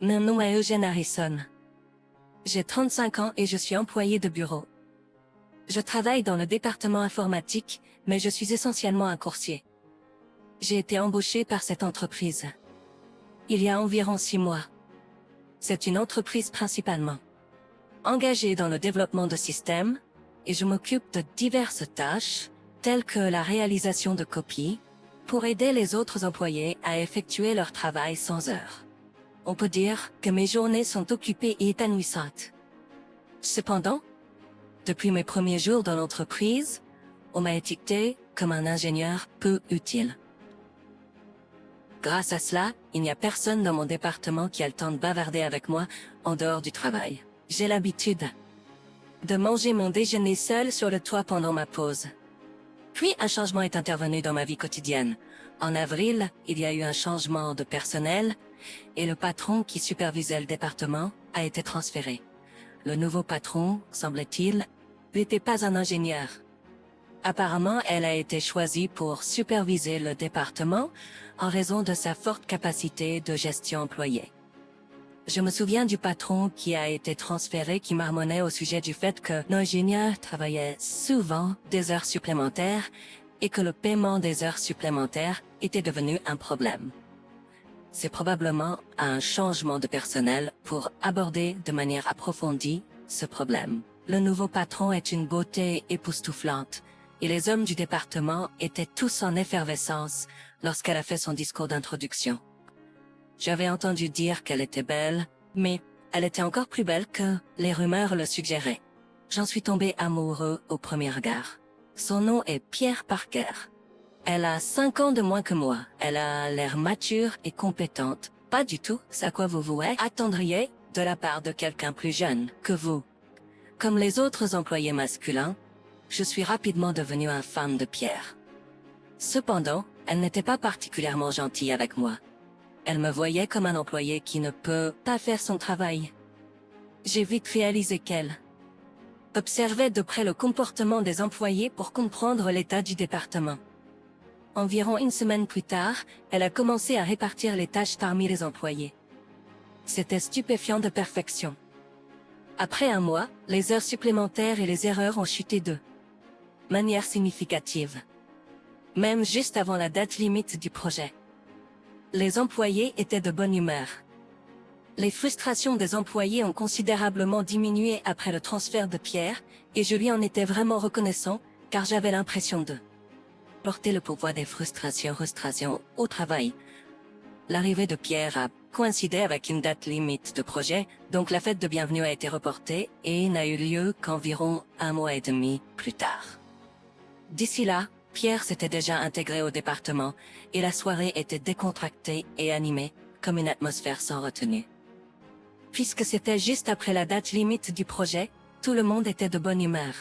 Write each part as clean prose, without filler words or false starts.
Mon nom est Eugène Harrison. J'ai 35 ans et je suis employé de bureau. Je travaille dans le département informatique, mais je suis essentiellement un coursier. J'ai été embauché par cette entreprise il y a environ 6 mois. C'est une entreprise principalement engagée dans le développement de systèmes, et je m'occupe de diverses tâches, telles que la réalisation de copies, pour aider les autres employés à effectuer leur travail sans heure. On peut dire que mes journées sont occupées et épanouissantes. Cependant, depuis mes premiers jours dans l'entreprise, on m'a étiqueté comme un ingénieur peu utile. Grâce à cela, il n'y a personne dans mon département qui a le temps de bavarder avec moi en dehors du travail. J'ai l'habitude de manger mon déjeuner seul sur le toit pendant ma pause. Puis un changement est intervenu dans ma vie quotidienne. En avril, il y a eu un changement de personnel et le patron qui supervisait le département a été transféré. Le nouveau patron, semble-t-il, n'était pas un ingénieur. Apparemment, elle a été choisie pour superviser le département en raison de sa forte capacité de gestion employée. Je me souviens du patron qui a été transféré qui marmonnait au sujet du fait que l'ingénieur travaillait souvent des heures supplémentaires et que le paiement des heures supplémentaires était devenu un problème. C'est probablement un changement de personnel pour aborder de manière approfondie ce problème. Le nouveau patron est une beauté époustouflante et les hommes du département étaient tous en effervescence lorsqu'elle a fait son discours d'introduction. J'avais entendu dire qu'elle était belle, mais elle était encore plus belle que les rumeurs le suggéraient. J'en suis tombé amoureux au premier regard. Son nom est Pierre Parker. Elle a 5 ans de moins que moi. Elle a l'air mature et compétente. Pas du tout ce à quoi vous vous attendriez de la part de quelqu'un plus jeune que vous. Comme les autres employés masculins, je suis rapidement devenu un fan de Pierre. Cependant, elle n'était pas particulièrement gentille avec moi. Elle me voyait comme un employé qui ne peut pas faire son travail. J'ai vite réalisé qu'elle observait de près le comportement des employés pour comprendre l'état du département. Environ une semaine plus tard, elle a commencé à répartir les tâches parmi les employés. C'était stupéfiant de perfection. Après un mois, les heures supplémentaires et les erreurs ont chuté de manière significative. Même juste avant la date limite du projet. Les employés étaient de bonne humeur. Les frustrations des employés ont considérablement diminué après le transfert de Pierre, et je lui en étais vraiment reconnaissant, car j'avais l'impression de porter le poids des frustrations au travail. L'arrivée de Pierre a coïncidé avec une date limite de projet, donc la fête de bienvenue a été reportée et n'a eu lieu qu'environ 1 mois et demi plus tard. D'ici là, Pierre s'était déjà intégré au département et la soirée était décontractée et animée, comme une atmosphère sans retenue. Puisque c'était juste après la date limite du projet, tout le monde était de bonne humeur.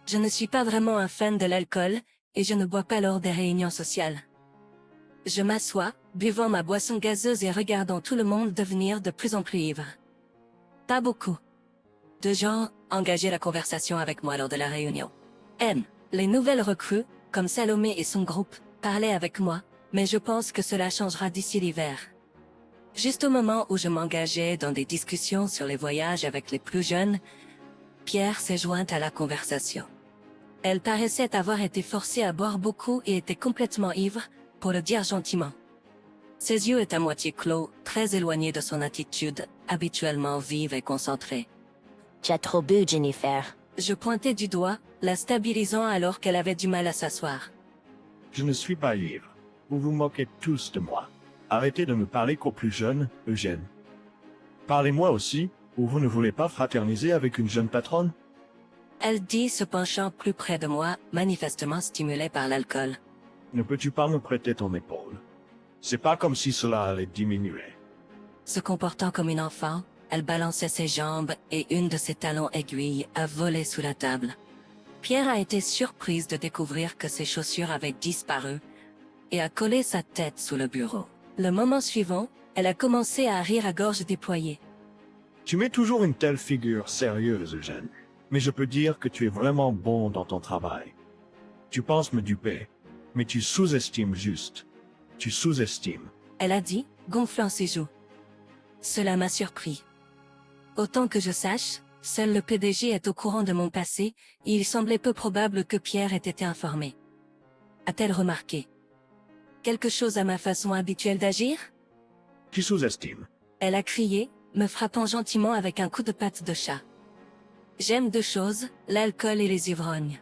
Je ne suis pas vraiment un fan de l'alcool et je ne bois pas lors des réunions sociales. Je m'assois, buvant ma boisson gazeuse et regardant tout le monde devenir de plus en plus ivre. Pas beaucoup de gens engageaient la conversation avec moi lors de la réunion. Les nouvelles recrues, comme Salomé et son groupe, parlaient avec moi, mais je pense que cela changera d'ici l'hiver. Juste au moment où je m'engageais dans des discussions sur les voyages avec les plus jeunes, Pierre s'est jointe à la conversation. Elle paraissait avoir été forcée à boire beaucoup et était complètement ivre, pour le dire gentiment. Ses yeux étaient à moitié clos, très éloignés de son attitude, habituellement vive et concentrée. Tu as trop bu, Jennifer. Je pointais du doigt, la stabilisant alors qu'elle avait du mal à s'asseoir. Je ne suis pas ivre. Vous vous moquez tous de moi. Arrêtez de me parler qu'aux plus jeunes, Eugène. Parlez-moi aussi, ou vous ne voulez pas fraterniser avec une jeune patronne? Elle dit se penchant plus près de moi, manifestement stimulée par l'alcool. Ne peux-tu pas me prêter ton épaule? C'est pas comme si cela allait diminuer. Se comportant comme une enfant, elle balançait ses jambes et une de ses talons aiguilles a volé sous la table. Pierre a été surprise de découvrir que ses chaussures avaient disparu et a collé sa tête sous le bureau. Le moment suivant, elle a commencé à rire à gorge déployée. Tu mets toujours une telle figure sérieuse, Eugène. Mais je peux dire que tu es vraiment bon dans ton travail. Tu penses me duper, mais tu sous-estimes juste. Tu sous-estimes. Elle a dit, gonflant ses joues. Cela m'a surpris. Autant que je sache, seul le PDG est au courant de mon passé, et il semblait peu probable que Pierre ait été informé. A-t-elle remarqué quelque chose à ma façon habituelle d'agir? Tu sous-estimes. Elle a crié, me frappant gentiment avec un coup de patte de chat. J'aime deux choses, l'alcool et les ivrognes.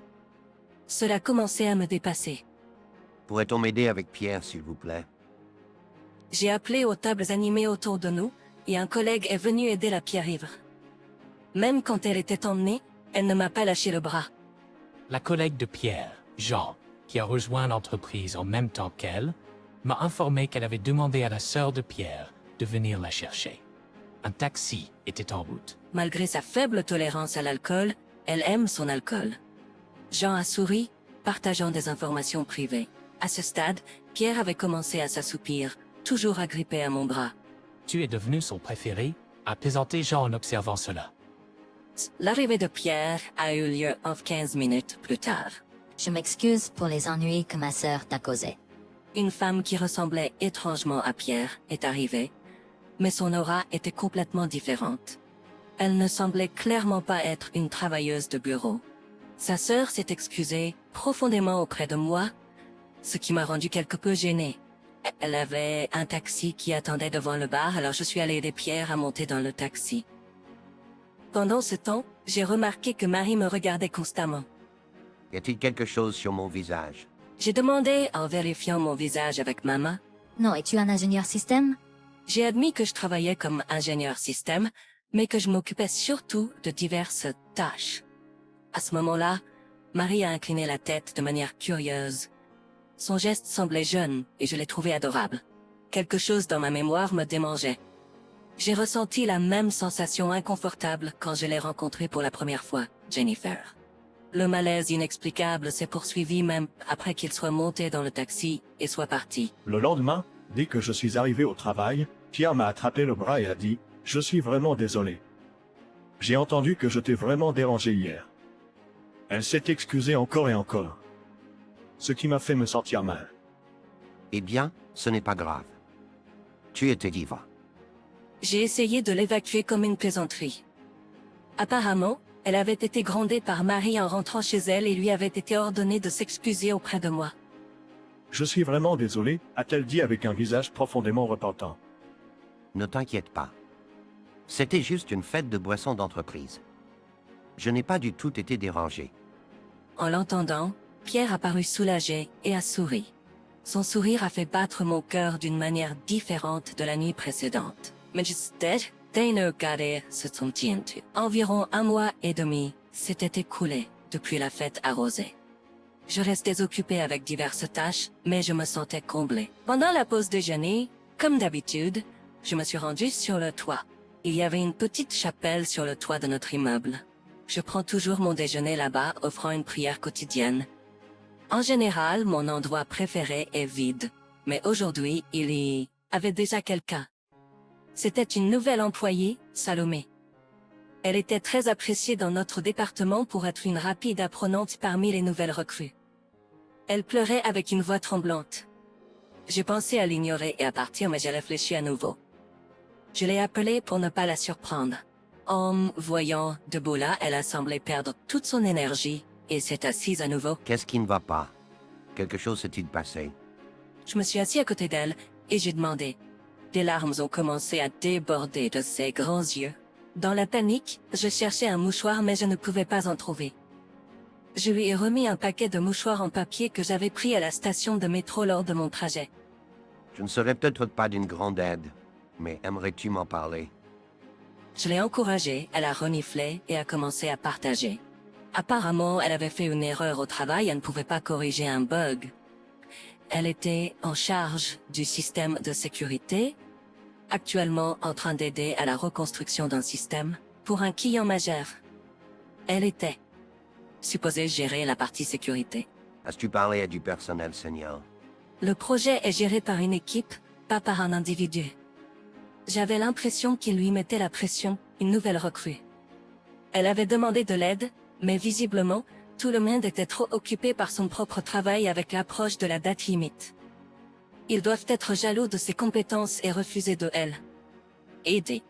Cela commençait à me dépasser. Pourrait-on m'aider avec Pierre, s'il vous plaît? J'ai appelé aux tables animées autour de nous, et un collègue est venu aider la pierre-ivre. Même quand elle était emmenée, elle ne m'a pas lâché le bras. La collègue de Pierre, Jean, qui a rejoint l'entreprise en même temps qu'elle, m'a informé qu'elle avait demandé à la sœur de Pierre de venir la chercher. Un taxi était en route. Malgré sa faible tolérance à l'alcool, elle aime son alcool. Jean a souri, partageant des informations privées. À ce stade, Pierre avait commencé à s'assoupir, toujours agrippé à mon bras. Tu es devenu son préféré, a plaisanté Jean en observant cela. L'arrivée de Pierre a eu lieu 15 minutes plus tard. Je m'excuse pour les ennuis que ma sœur t'a causés. Une femme qui ressemblait étrangement à Pierre est arrivée, mais son aura était complètement différente. Elle ne semblait clairement pas être une travailleuse de bureau. Sa sœur s'est excusée profondément auprès de moi, ce qui m'a rendu quelque peu gênée. Elle avait un taxi qui attendait devant le bar, alors je suis allée aider Pierre à monter dans le taxi. Pendant ce temps, j'ai remarqué que Marie me regardait constamment. Y a-t-il quelque chose sur mon visage? J'ai demandé en vérifiant mon visage avec ma main. Non, es-tu un ingénieur système? J'ai admis que je travaillais comme ingénieur système, mais que je m'occupais surtout de diverses tâches. À ce moment-là, Marie a incliné la tête de manière curieuse. Son geste semblait jeune et je l'ai trouvé adorable. Quelque chose dans ma mémoire me démangeait. J'ai ressenti la même sensation inconfortable quand je l'ai rencontrée pour la première fois, Jennifer. Le malaise inexplicable s'est poursuivi même après qu'il soit monté dans le taxi et soit parti. Le lendemain, dès que je suis arrivé au travail, Pierre m'a attrapé le bras et a dit « Je suis vraiment désolé. J'ai entendu que je t'ai vraiment dérangé hier. » Elle s'est excusée encore et encore. Ce qui m'a fait me sentir mal. Eh bien, ce n'est pas grave. Tu étais ivre. J'ai essayé de l'évacuer comme une plaisanterie. Apparemment, elle avait été grondée par Marie en rentrant chez elle et lui avait été ordonné de s'excuser auprès de moi. Je suis vraiment désolé, a-t-elle dit avec un visage profondément repentant. Ne t'inquiète pas. C'était juste une fête de boisson d'entreprise. Je n'ai pas du tout été dérangé. En l'entendant, Pierre a paru soulagé et a souri. Son sourire a fait battre mon cœur d'une manière différente de la nuit précédente. Environ un mois et demi s'était écoulé depuis la fête arrosée. Je restais occupée avec diverses tâches, mais je me sentais comblée. Pendant la pause déjeuner, comme d'habitude, je me suis rendue sur le toit. Il y avait une petite chapelle sur le toit de notre immeuble. Je prends toujours mon déjeuner là-bas, offrant une prière quotidienne. En général, mon endroit préféré est vide, mais aujourd'hui, il y avait déjà quelqu'un. C'était une nouvelle employée, Salomé. Elle était très appréciée dans notre département pour être une rapide apprenante parmi les nouvelles recrues. Elle pleurait avec une voix tremblante. J'ai pensé à l'ignorer et à partir, mais j'ai réfléchi à nouveau. Je l'ai appelée pour ne pas la surprendre. En me voyant debout là, elle a semblé perdre toute son énergie et s'est assise à nouveau. Qu'est-ce qui ne va pas? Quelque chose s'est-il passé? Je me suis assis à côté d'elle et j'ai demandé. Des larmes ont commencé à déborder de ses grands yeux. Dans la panique, je cherchais un mouchoir mais je ne pouvais pas en trouver. Je lui ai remis un paquet de mouchoirs en papier que j'avais pris à la station de métro lors de mon trajet. Je ne serais peut-être pas d'une grande aide, mais aimerais-tu m'en parler? Je l'ai encouragée, elle a reniflé et a commencé à partager. Apparemment, elle avait fait une erreur au travail, elle ne pouvait pas corriger un bug. Elle était en charge du système de sécurité, actuellement en train d'aider à la reconstruction d'un système pour un client majeur. Elle était supposée gérer la partie sécurité. As-tu parlé à du personnel senior? Le projet est géré par une équipe, pas par un individu. J'avais l'impression qu'il lui mettait la pression, une nouvelle recrue. Elle avait demandé de l'aide, mais visiblement, tout le monde était trop occupé par son propre travail avec l'approche de la date limite. Ils doivent être jaloux de ses compétences et refuser de elle. aider.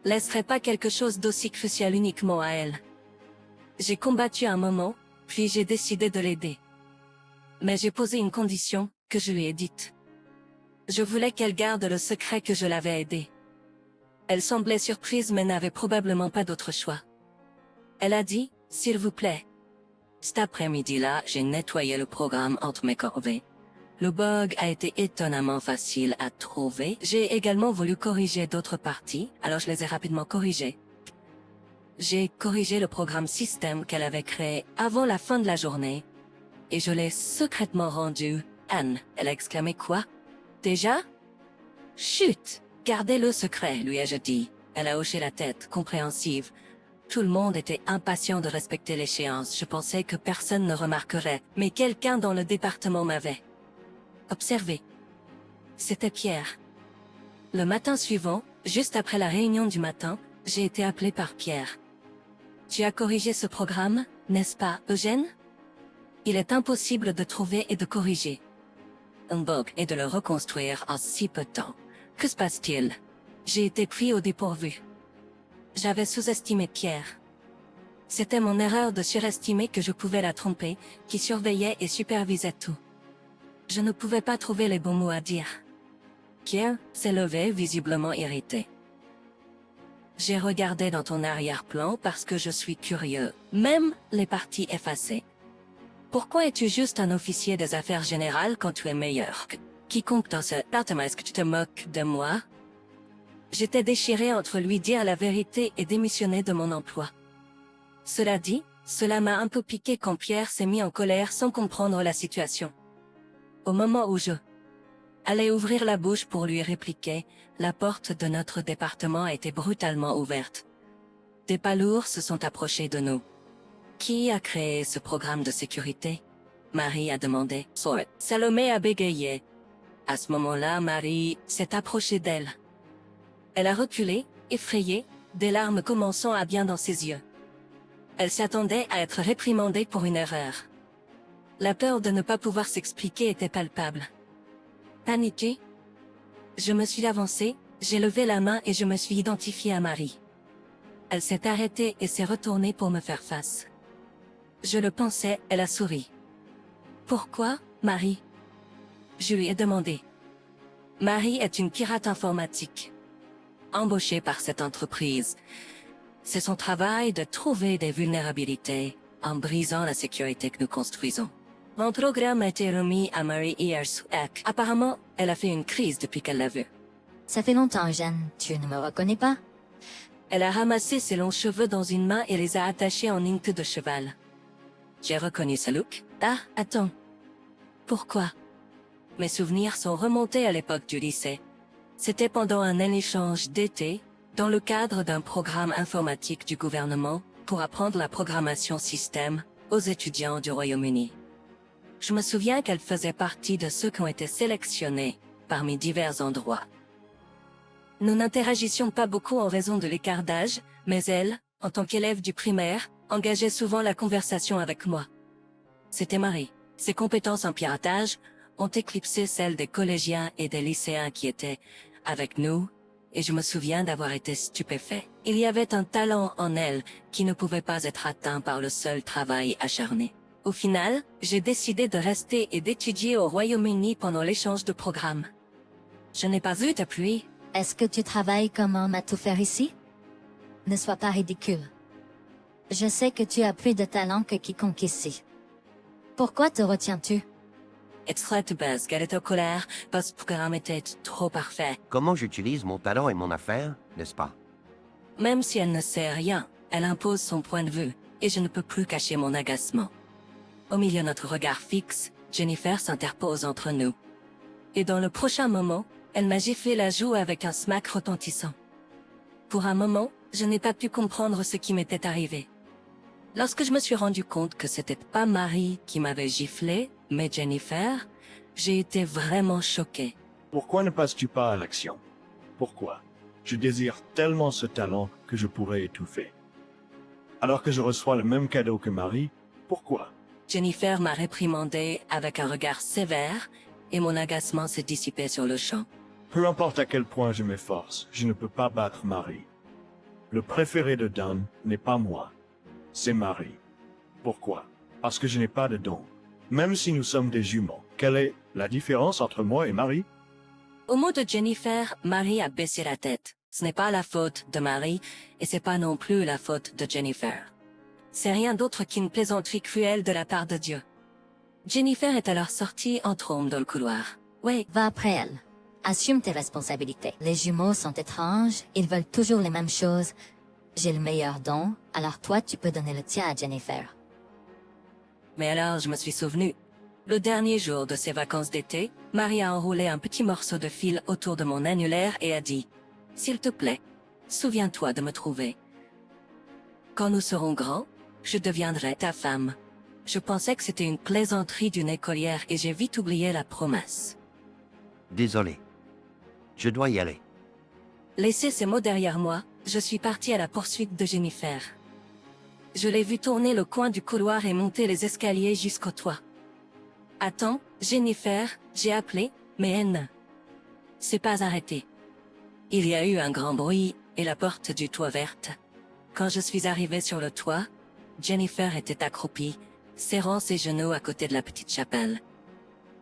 Laisserait pas quelque chose d'aussi crucial uniquement à elle. J'ai combattu un moment, puis j'ai décidé de l'aider. Mais j'ai posé une condition, que je lui ai dite. Je voulais qu'elle garde le secret que je l'avais aidée. Elle semblait surprise mais n'avait probablement pas d'autre choix. Elle a dit, s'il vous plaît. Cet après-midi-là, j'ai nettoyé le programme entre mes corvées. Le bug a été étonnamment facile à trouver. J'ai également voulu corriger d'autres parties, alors je les ai rapidement corrigées. J'ai corrigé le programme système qu'elle avait créé avant la fin de la journée, et je l'ai secrètement rendu. Anne, elle a exclamé quoi? Déjà? Chut! Gardez-le secret, lui ai-je dit. Elle a hoché la tête, compréhensive. Tout le monde était impatient de respecter l'échéance. Je pensais que personne ne remarquerait, mais quelqu'un dans le département m'avait observé. C'était Pierre. Le matin suivant, juste après la réunion du matin, j'ai été appelé par Pierre. Tu as corrigé ce programme, n'est-ce pas, Eugène? Il est impossible de trouver et de corriger un bug et de le reconstruire en si peu de temps. Que se passe-t-il? J'ai été pris au dépourvu. J'avais sous-estimé Pierre. C'était mon erreur de surestimer que je pouvais la tromper, qui surveillait et supervisait tout. Je ne pouvais pas trouver les bons mots à dire. Pierre s'est levé, visiblement irrité. J'ai regardé dans ton arrière-plan parce que je suis curieux, même les parties effacées. Pourquoi es-tu juste un officier des affaires générales quand tu es meilleur que quiconque dans ce département? Est-ce que tu te moques de moi? J'étais déchiré entre lui dire la vérité et démissionner de mon emploi. Cela dit, cela m'a un peu piqué quand Pierre s'est mis en colère sans comprendre la situation. Au moment où je allais ouvrir la bouche pour lui répliquer, la porte de notre département a été brutalement ouverte. Des palourds se sont approchés de nous. Qui a créé ce programme de sécurité? Marie a demandé. Salomé a bégayé. À ce moment-là, Marie s'est approchée d'elle. Elle a reculé, effrayée, des larmes commençant à bien dans ses yeux. Elle s'attendait à être réprimandée pour une erreur. La peur de ne pas pouvoir s'expliquer était palpable. Paniquée, je me suis avancée, j'ai levé la main et je me suis identifiée à Marie. Elle s'est arrêtée et s'est retournée pour me faire face. Je le pensais, elle a souri. Pourquoi, Marie? Je lui ai demandé. Marie est une pirate informatique, embauchée par cette entreprise. C'est son travail de trouver des vulnérabilités en brisant la sécurité que nous construisons. Mon programme a été remis à Marie hier soir. Apparemment, elle a fait une crise depuis qu'elle l'a vu. Ça fait longtemps, Eugène. Tu ne me reconnais pas? Elle a ramassé ses longs cheveux dans une main et les a attachés en une queue de cheval. J'ai reconnu ce look. Ah, attends. Pourquoi? Mes souvenirs sont remontés à l'époque du lycée. C'était pendant un échange d'été, dans le cadre d'un programme informatique du gouvernement, pour apprendre la programmation système aux étudiants du Royaume-Uni. Je me souviens qu'elle faisait partie de ceux qui ont été sélectionnés parmi divers endroits. Nous n'interagissions pas beaucoup en raison de l'écart d'âge, mais elle, en tant qu'élève du primaire, engageait souvent la conversation avec moi. C'était Marie. Ses compétences en piratage ont éclipsé celles des collégiens et des lycéens qui étaient avec nous, et je me souviens d'avoir été stupéfait. Il y avait un talent en elle qui ne pouvait pas être atteint par le seul travail acharné. Au final, j'ai décidé de rester et d'étudier au Royaume-Uni pendant l'échange de programme. Je n'ai pas eu de pluie. Est-ce que tu travailles comme homme à tout faire ici? Ne sois pas ridicule. Je sais que tu as plus de talent que quiconque ici. Pourquoi te retiens-tu? Extrait de base qu'elle était en colère parce que le programme était trop parfait. Comment j'utilise mon talent et mon affaire, n'est-ce pas? Même si elle ne sait rien, elle impose son point de vue, et je ne peux plus cacher mon agacement. Au milieu de notre regard fixe, Jennifer s'interpose entre nous. Et dans le prochain moment, elle m'a giflé la joue avec un smack retentissant. Pour un moment, je n'ai pas pu comprendre ce qui m'était arrivé. Lorsque je me suis rendu compte que c'était pas Marie qui m'avait giflé, mais Jennifer, j'ai été vraiment choqué. Pourquoi ne passes-tu pas à l'action? Pourquoi? Je désire tellement ce talent que je pourrais étouffer. Alors que je reçois le même cadeau que Marie, pourquoi? Jennifer m'a réprimandé avec un regard sévère et mon agacement s'est dissipé sur le champ. Peu importe à quel point je m'efforce, je ne peux pas battre Marie. Le préféré de Dan n'est pas moi. C'est Marie. Pourquoi? Parce que je n'ai pas de don. Même si nous sommes des jumeaux, quelle est la différence entre moi et Marie? Au mot de Jennifer, Marie a baissé la tête. Ce n'est pas la faute de Marie, et c'est pas non plus la faute de Jennifer. C'est rien d'autre qu'une plaisanterie cruelle de la part de Dieu. Jennifer est alors sortie en trombe dans le couloir. Oui, Va après elle. Assume tes responsabilités. Les jumeaux sont étranges, ils veulent toujours les mêmes choses. J'ai le meilleur don, alors toi tu peux donner le tien à Jennifer. mais alors je me suis souvenu. Le dernier jour de ses vacances d'été, Marie a enroulé un petit morceau de fil autour de mon annulaire et a dit « S'il te plaît, souviens-toi de me trouver. Quand nous serons grands, je deviendrai ta femme. » Je pensais que c'était une plaisanterie d'une écolière et j'ai vite oublié la promesse. Désolé. Je dois y aller. Laissé ces mots derrière moi, je suis partie à la poursuite de Jennifer. Je l'ai vue tourner le coin du couloir et monter les escaliers jusqu'au toit. Attends, Jennifer, j'ai appelé, mais elle ne s'est pas arrêtée. Il y a eu un grand bruit et la porte du toit verte. Quand je suis arrivée sur le toit, Jennifer était accroupie, serrant ses genoux à côté de la petite chapelle.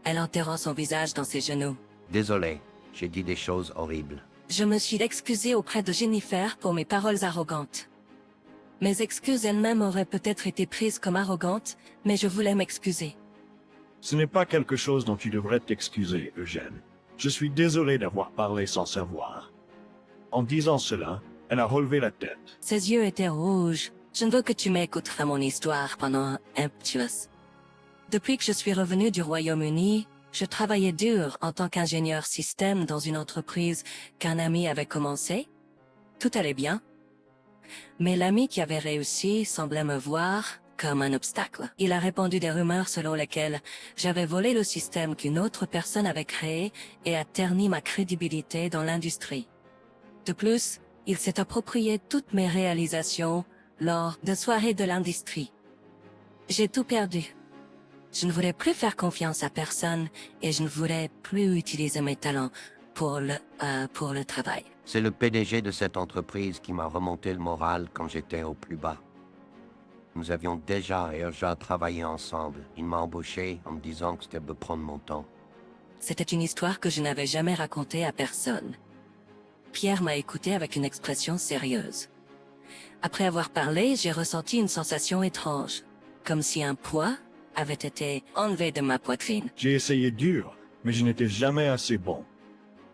Elle enterrant son visage dans ses genoux. Désolé, j'ai dit des choses horribles. Je me suis excusée auprès de Jennifer pour mes paroles arrogantes. Mes excuses elles-mêmes auraient peut-être été prises comme arrogantes, mais je voulais m'excuser. Ce n'est pas quelque chose dont tu devrais t'excuser, Eugène. Je suis désolé d'avoir parlé sans savoir. En disant cela, elle a relevé la tête. Ses yeux étaient rouges. Je ne veux que tu m'écoutes à mon histoire pendant un petit. Depuis que je suis revenue du Royaume-Uni, je travaillais dur en tant qu'ingénieur système dans une entreprise qu'un ami avait commencé. Tout allait bien. Mais l'ami qui avait réussi semblait me voir comme un obstacle. Il a répandu des rumeurs selon lesquelles j'avais volé le système qu'une autre personne avait créé et a terni ma crédibilité dans l'industrie. De plus, il s'est approprié toutes mes réalisations lors de soirées de l'industrie. J'ai tout perdu. Je ne voulais plus faire confiance à personne et je ne voulais plus utiliser mes talents pour le travail. C'est le PDG de cette entreprise qui m'a remonté le moral quand j'étais au plus bas. Nous avions déjà travaillé ensemble. Il m'a embauché en me disant que c'était de prendre mon temps. C'était une histoire que je n'avais jamais racontée à personne. Pierre m'a écouté avec une expression sérieuse. Après avoir parlé, j'ai ressenti une sensation étrange, comme si un poids avait été enlevé de ma poitrine. J'ai essayé dur, mais je n'étais jamais assez bon.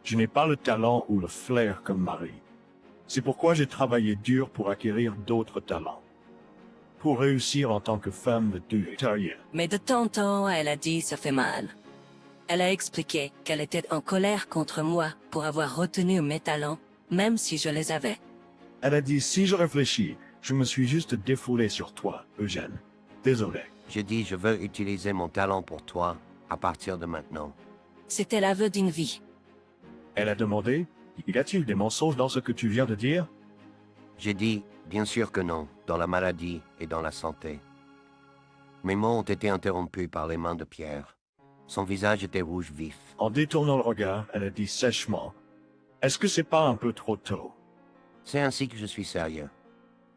Je n'ai pas le talent ou le flair comme Marie. C'est pourquoi j'ai travaillé dur pour acquérir d'autres talents. Pour réussir en tant que femme de Dieu italien. Mais de temps en temps, elle a dit « ça fait mal ». Elle a expliqué qu'elle était en colère contre moi pour avoir retenu mes talents, même si je les avais. Elle a dit, si je réfléchis, je me suis juste défoulé sur toi, Eugène. Désolé. J'ai dit, je veux utiliser mon talent pour toi à partir de maintenant. C'était l'aveu d'une vie. Elle a demandé, y a-t-il des mensonges dans ce que tu viens de dire? J'ai dit, bien sûr que non, dans la maladie et dans la santé. Mes mots ont été interrompus par les mains de Pierre. Son visage était rouge vif. En détournant le regard, elle a dit sèchement, est-ce que c'est pas un peu trop tôt? C'est ainsi que je suis sérieux.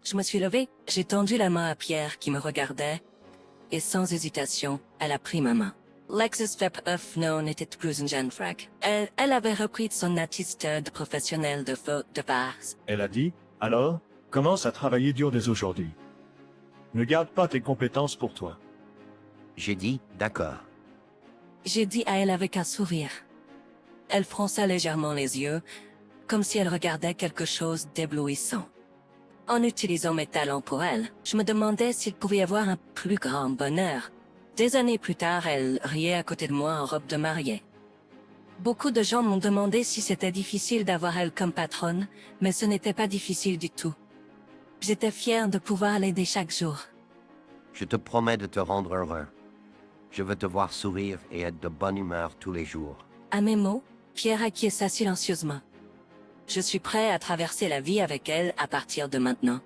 Je me suis levée, j'ai tendu la main à Pierre qui me regardait, et sans hésitation, elle a pris ma main. Lexus Fep9 n'était plus une jeune frac. Elle avait repris son attitude professionnelle de faute de base. Elle a dit, alors, commence à travailler dur dès aujourd'hui. Ne garde pas tes compétences pour toi. J'ai dit, d'accord. J'ai dit à elle avec un sourire. Elle fronça légèrement les yeux, comme si elle regardait quelque chose d'éblouissant. En utilisant mes talents pour elle, je me demandais s'il pouvait y avoir un plus grand bonheur. Des années plus tard, elle riait à côté de moi en robe de mariée. Beaucoup de gens m'ont demandé si c'était difficile d'avoir elle comme patronne, mais ce n'était pas difficile du tout. J'étais fière de pouvoir l'aider chaque jour. Je te promets de te rendre heureux. Je veux te voir sourire et être de bonne humeur tous les jours. À mes mots, Pierre acquiesça silencieusement. Je suis prêt à traverser la vie avec elle à partir de maintenant.